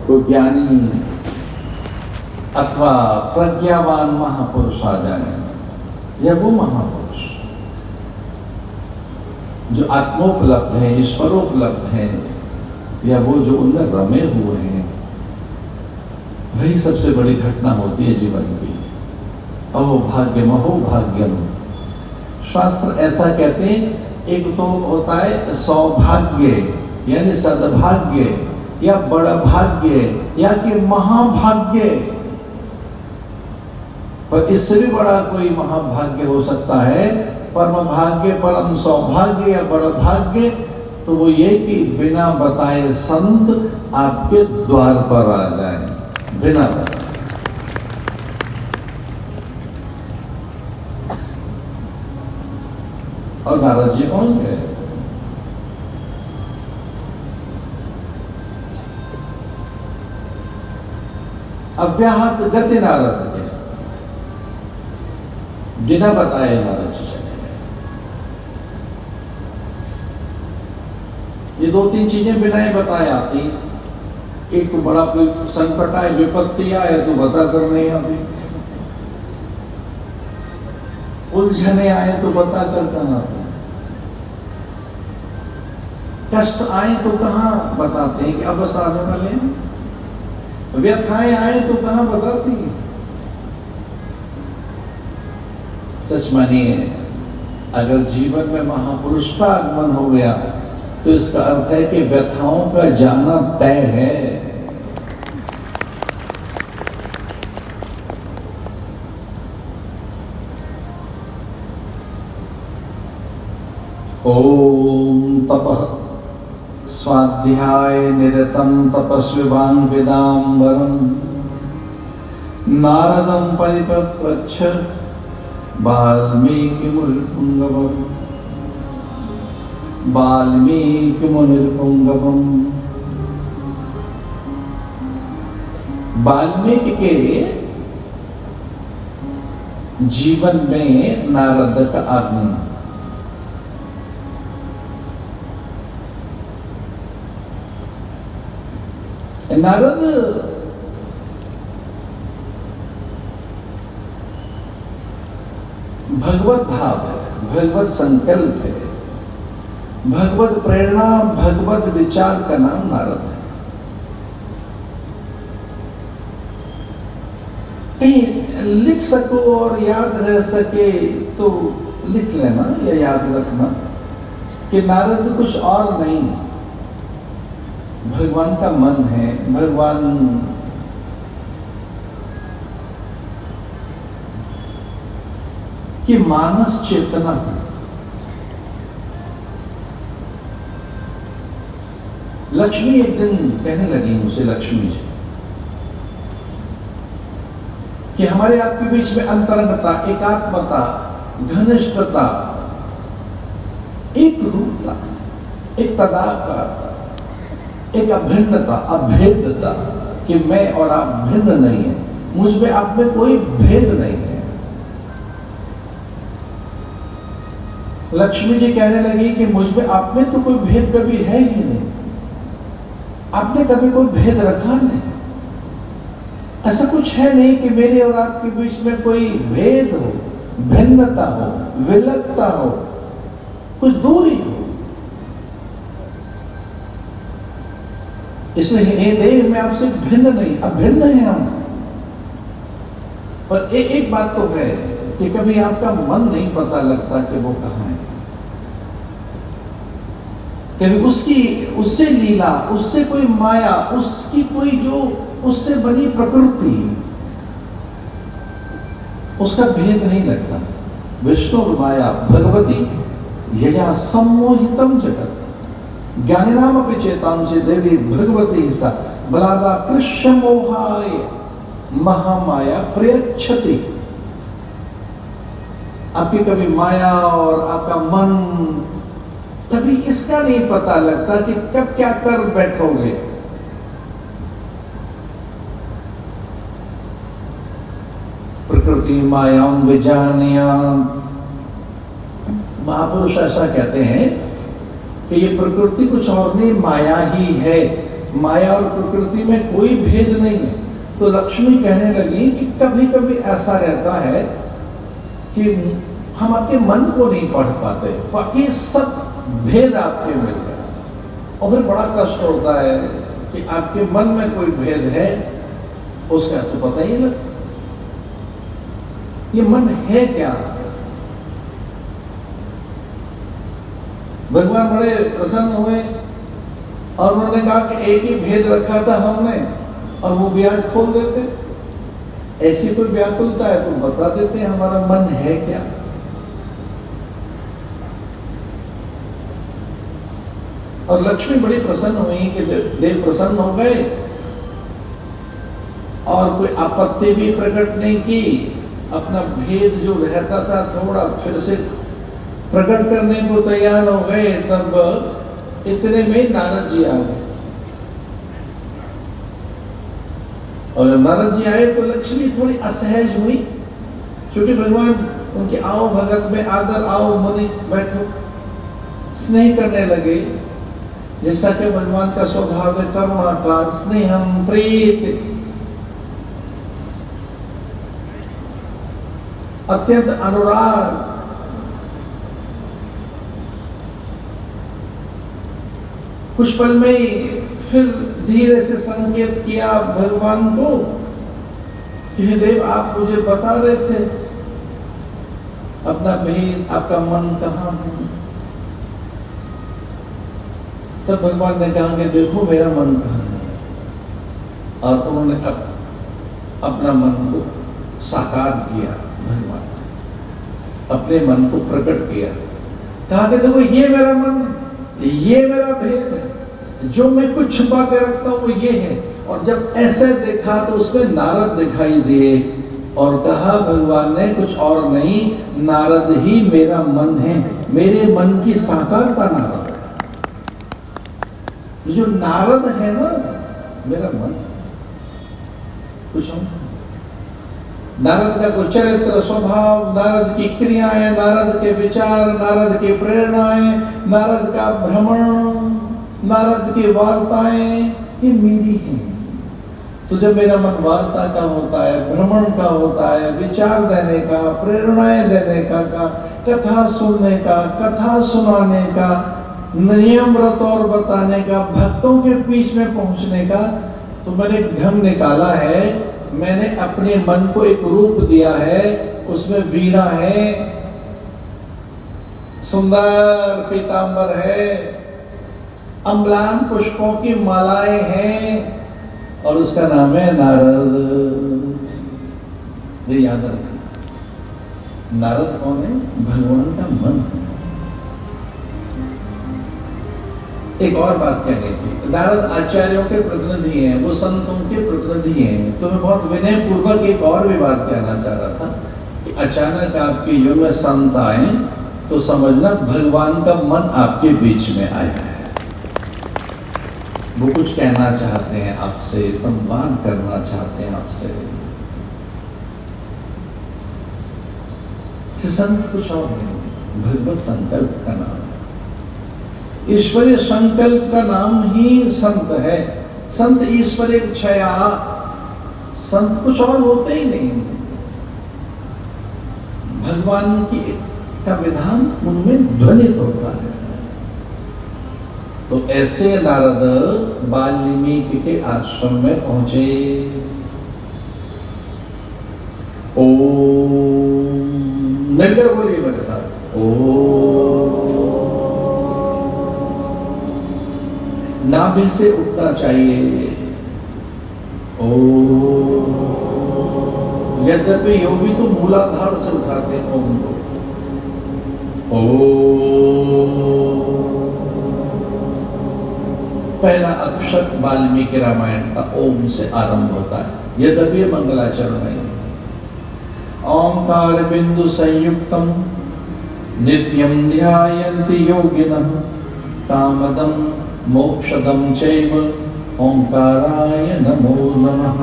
कोई ज्ञानी अथवा प्रज्ञावान महापुरुष आ जाए, या वो महापुरुष जो आत्मोपलब्ध है, ईश्वरोपलब्ध है, या वो जो उनमें रमे हुए हैं, वही सबसे बड़ी घटना होती है जीवन की। अहोभाग्यम अहोभाग्यम, शास्त्र ऐसा कहते हैं। एक तो होता है सौभाग्य यानी सद्भाग्य, या बड़ा भाग्य, या कि महाभाग्य। पर इससे भी बड़ा कोई महाभाग्य हो सकता है, परम भाग्य, परम सौभाग्य या बड़ा भाग्य, तो वो ये कि बिना बताए संत आपके द्वार पर आ जाए, बिना बताए। और नारद जी पहुंच गए। अव्याहत गति नारद के, बिना बताए नारद जी चले गए। ये दो तीन चीजें बिना ही बताए आती। एक तो बड़ा कोई संकट आए, विपत्ति आए तो बता कर नहीं आती, उलझने आए तो बता कर कहां आते, कष्ट आए तो कहां बताते हैं कि अब बस आने वाले हैं, व्यथाएं आए तो कहां बताती है। सच मानिए, अगर जीवन में महापुरुष का आगमन हो गया तो इसका अर्थ है कि व्यथाओं का जाना तय है। ओम तपः स्वाध्याय निरतं तपस्विवान् वेदांबरं नारदं परिपप्रच्छ वाल्मीकिमुनिर्पुंगवम् वाल्मीकि के जीवन में नारद का आगमन। नारद भगवत भाव है, भगवत संकल्प है, भगवत प्रेरणा, भगवत विचार का नाम नारद है। कहीं लिख सको और याद रह सके तो लिख लेना या याद रखना कि नारद कुछ और नहीं, भगवान का मन है, भगवान की मानस चेतना है। लक्ष्मी एक दिन कहने लगी मुझे, लक्ष्मी जी, कि हमारे आपके बीच में अंतरंगता, एकात्मता, घनिष्ठता, एक रूपता, एक तदाकारता, एक अभिन्नता, अभेदता, कि मैं और आप भिन्न नहीं है, मुझ में आप में कोई भेद नहीं है। लक्ष्मी जी कहने लगी कि मुझ में आप में तो कोई भेद कभी है ही नहीं, आपने कभी कोई भेद रखा नहीं, ऐसा कुछ है नहीं कि मेरे और आपके बीच में कोई भेद हो, भिन्नता हो, विलक्षणता हो, कुछ दूरी हो। इसलिए हे देव, मैं आपसे भिन्न नहीं, अभिन्न है हम। पर एक बात तो है कि कभी आपका मन नहीं पता लगता कि वो कहां है। कभी उससे लीला, उससे कोई माया, उसकी कोई जो उससे बनी प्रकृति, उसका भेद नहीं लगता। विष्णु माया भगवती यया सम्मोहितम जगत ज्ञानिनाम अपि चेतांसि देवी भगवती सा बलादा कृष्ण मोहाय महामाया प्रयच्छति। आपकी कभी माया और आपका मन, कभी इसका नहीं पता लगता कि कब क्या कर बैठोगे। प्रकृति मायाम विजानयाम, महापुरुष ऐसा कहते हैं कि ये प्रकृति कुछ और नहीं, माया ही है। माया और प्रकृति में कोई भेद नहीं है। तो लक्ष्मी कहने लगी कि कभी कभी ऐसा रहता है कि हम आपके मन को नहीं पढ़ पाते, बाकी सब भेद आपके मिल गए, और फिर बड़ा कष्ट होता है कि आपके मन में कोई भेद है, उसका तो पता ही नहीं। ये मन है क्या? भगवान बड़े प्रसन्न हुए और उन्होंने कहा कि एक ही भेद रखा था हमने, और वो ब्याज खोल देते। ऐसी कोई व्याकुलता है तो बता देते हमारा मन है क्या। और लक्ष्मी बड़ी प्रसन्न हुई कि देव प्रसन्न हो गए, और कोई आपत्ति भी प्रकट नहीं की। अपना भेद जो रहता था थोड़ा फिर से प्रकट करने को तैयार हो गए। तब इतने में नारद जी आ गए, और जब नारद जी आए तो लक्ष्मी थोड़ी असहज हुई, क्योंकि भगवान उनके आओ भगत में आदर, आओ मुनि बैठो, स्नेह करने लगे, जैसा कि भगवान का स्वभाव है, करुणा का, स्नेहम, प्रीत, अत्यंत अनुराग। कुछ पल में ही फिर धीरे से संकेत किया भगवान को कि हे देव, आप मुझे बता रहे थे अपना भेद, आपका मन कहाँ है। तब भगवान ने कहा कि देखो मेरा मन कहाँ है, और उन्होंने अपना मन को साकार किया। भगवान अपने मन को प्रकट किया, कहा कि देखो ये मेरा मन है, ये मेरा भेद है, जो मैं कुछ छुपा के रखता हूं वो ये है। और जब ऐसे देखा तो उसमें नारद दिखाई दिए, और कहा भगवान ने कुछ और नहीं, नारद ही मेरा मन है, मेरे मन की साकारता नारद है। जो नारद है ना मेरा मन, कुछ हम नारद का कोई चरित्र, स्वभाव, नारद की क्रियाएं, नारद के विचार, नारद की प्रेरणाएं, नारद का भ्रमण, नारद की वार्ताएं, ये मेरी हैं। तो जब मेरा मन वार्ता का होता है, भ्रमण का होता है, विचार देने का, प्रेरणाएं देने का, कथा सुनने का, कथा सुनाने का, नियम व्रत और बताने का, भक्तों के बीच में पहुंचने का, तो मैंने ढंग निकाला है। मैंने अपने मन को एक रूप दिया है, उसमें वीणा है, सुंदर पीतांबर है, अम्लान पुष्पों की मालाएं हैं, और उसका नाम है नारद। ये याद रखें, नारद कौन है? भगवान का मन है। एक और बात कहनी थी, नारद आचार्यों के प्रतिनिधि हैं, वो संतों के प्रतिनिधि हैं। तो मैं बहुत विनय पूर्वक एक और भी बात कहना चाह रहा था कि अचानक आपके युग में संत आए तो समझना भगवान का मन आपके बीच में आया है। वो कुछ कहना चाहते हैं आपसे, संवाद करना चाहते हैं आपसे। संत कुछ और नहीं, भगवत संकल्प का नाम, ईश्वरीय संकल्प का नाम ही संत है। संत ईश्वरीय छया, संत कुछ और होते ही नहीं। भगवान की का विधान उनमें ध्वनित होता है। तो ऐसे नारद वाल्मीकि के आश्रम में पहुंचे। ओम, मिलकर बोलिए मेरे साथ, ओम। नाभि से उठना चाहिए, ओम। यद्यपि योगी तो मूलाधार से उठाते हैं ओम को, ओम। पहला अक्षर वाल्मीकि रामायण का ओम से आरंभ होता है, यद्यपि मंगलाचरण नहीं। ओंकार बिंदु संयुक्तम नित्यं ध्यायन्ति योगिनः कामदं मोक्षदं चैव ओंकाराय नमो नमः।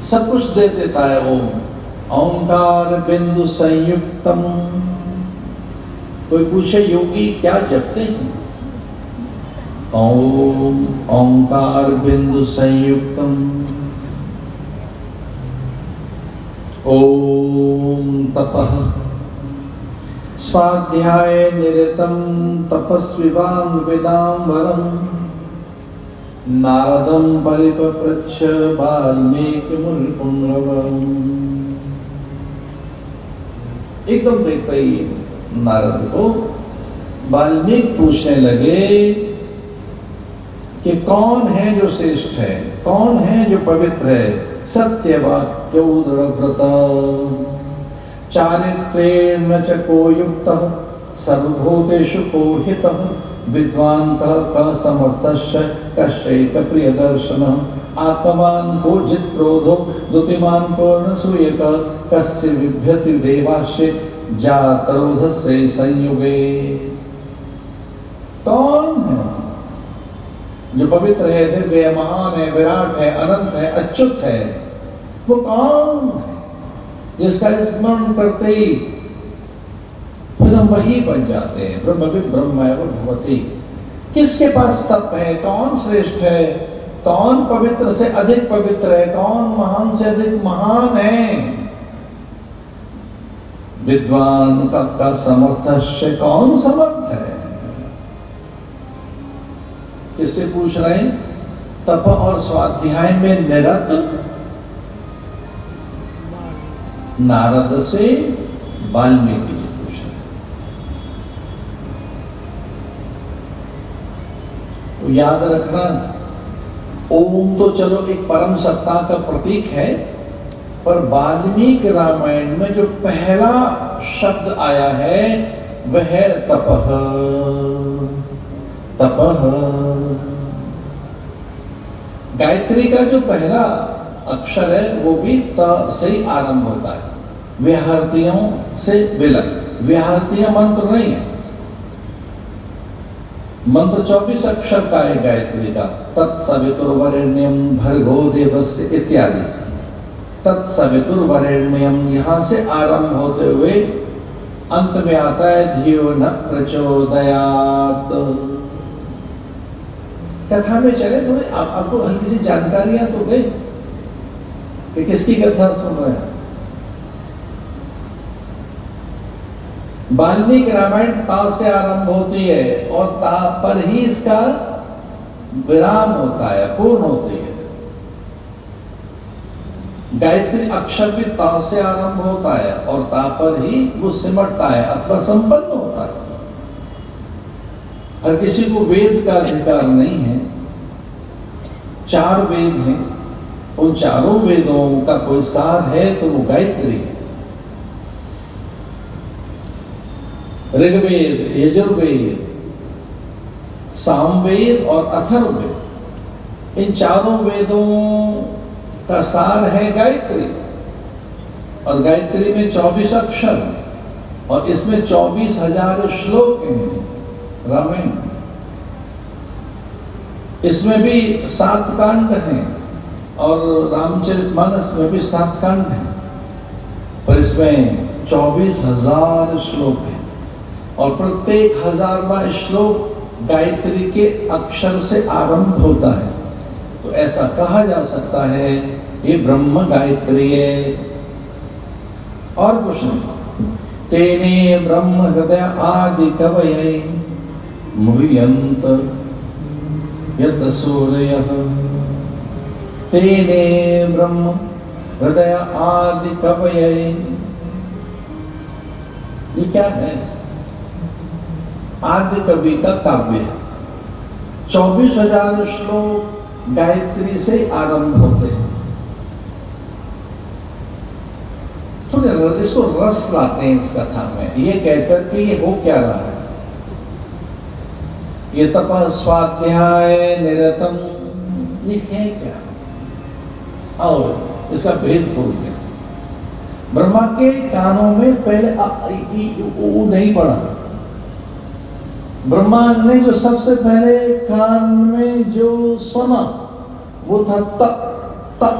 सब कुछ दे देता है ओम। ओंकार बिंदु संयुक्तम, कोई पूछे योगी क्या जपते हैं? ओम ओंकार बिंदु संयुक्तम, ओम तपः स्वाध्याय निरतम तपस्विवां वेदांबरम नारदं परिपप्रच्छ वाल्मीकि मुनिपुंगवम्। एकदम देखते ही नारद को वाल्मीकि पूछने लगे कि कौन है जो श्रेष्ठ है, कौन है जो पवित्र है? सत्यवाक्यो दृढ़व्रत चारित्रेण च को युक्तः सर्वभूतेषु को हितः विद्वान् कः समर्थश्च कश्चैक प्रियदर्शनः आत्मवान् को जित क्रोधो द्युतिमान् पूर्णसूयक कस्य बिभ्यति देवाश्च जातरोधस्य संयुगे। कौन है जो पवित्र है, दिव्य है, महान है, विराट है, अनंत है, अच्युत है? वो कौन है जिसका स्मरण करते ही फिर हम वही बन जाते हैं? ब्रह्म ब्रह्मैव भवति। किसके पास तप है? कौन श्रेष्ठ है? कौन पवित्र से अधिक पवित्र है? कौन महान से अधिक महान है? विद्वान का समर्थस्य, कौन समर्थ है? किससे पूछ रहे हैं? तप और स्वाध्याय में निरत नारद से वाल्मीकि जी पूछ रहे। तो याद रखना, ओम तो चलो एक परम सत्ता का प्रतीक है, पर वाल्मीकि रामायण में जो पहला शब्द आया है वह है तपः। तपः गायत्री का जो पहला अक्षर है वो भी त से ही आरंभ होता है, व्याहृतियों से विलग। व्याहृतियां मंत्र नहीं है, मंत्र 24 अक्षर का है गायत्री का। तत्सवितुर्वरेण्यं भर्गो देवस्य इत्यादि। तत्सवितुर्वरेण्यं यहां से आरंभ होते हुए अंत में आता है धियो न प्रचोदयात्। कथा में चले थोड़ी आपको हल्की सी जानकारियां तो दे कि किसकी कथा सुन रहे हैं। वाल्मीकि रामायण ता से आरंभ होती है और ता पर ही इसका विराम होता है, पूर्ण होती है। गायत्री अक्षर भी ता से आरंभ होता है और ता पर ही वो सिमटता है अथवा संपन्न होता है। हर किसी को वेद का अधिकार नहीं है। 4 वेद हैं, उन चारों वेदों का कोई सार है तो वो गायत्री है। ऋग्वेद, यजुर्वेद, सामवेद और अथर्ववेद, इन चारों वेदों का सार है गायत्री। और गायत्री में 24 अक्षर और इसमें 24,000 श्लोक हैं रामायण। इसमें भी 7 कांड हैं और रामचरितमानस में भी 7 कांड हैं, पर इसमें 24,000 श्लोक हैं और प्रत्येक 1000वां श्लोक गायत्री के अक्षर से आरंभ होता है। तो ऐसा कहा जा सकता है ये ब्रह्म गायत्री है और कुछ नहीं। तेने ब्रह्म हृदय आदि कवये मुह्यन्त यत सूरयः। तेने ब्रह्म हृदय आदि कवये, ये क्या है? आदि कवि का काव्य है। 24,000 श्लोक गायत्री से आरंभ होते हैं। थोड़े इसको रस लाते हैं इस कथा में, ये कहकर कि ये हो क्या रहा है। ये तपः स्वाध्याय निरतम, ये है क्या? और इसका भेद खोलते हैं। ब्रह्मा के कानों में पहले वो नहीं पड़ा। ब्रह्मा ने जो सबसे पहले कान में जो सुना वो था तप। तप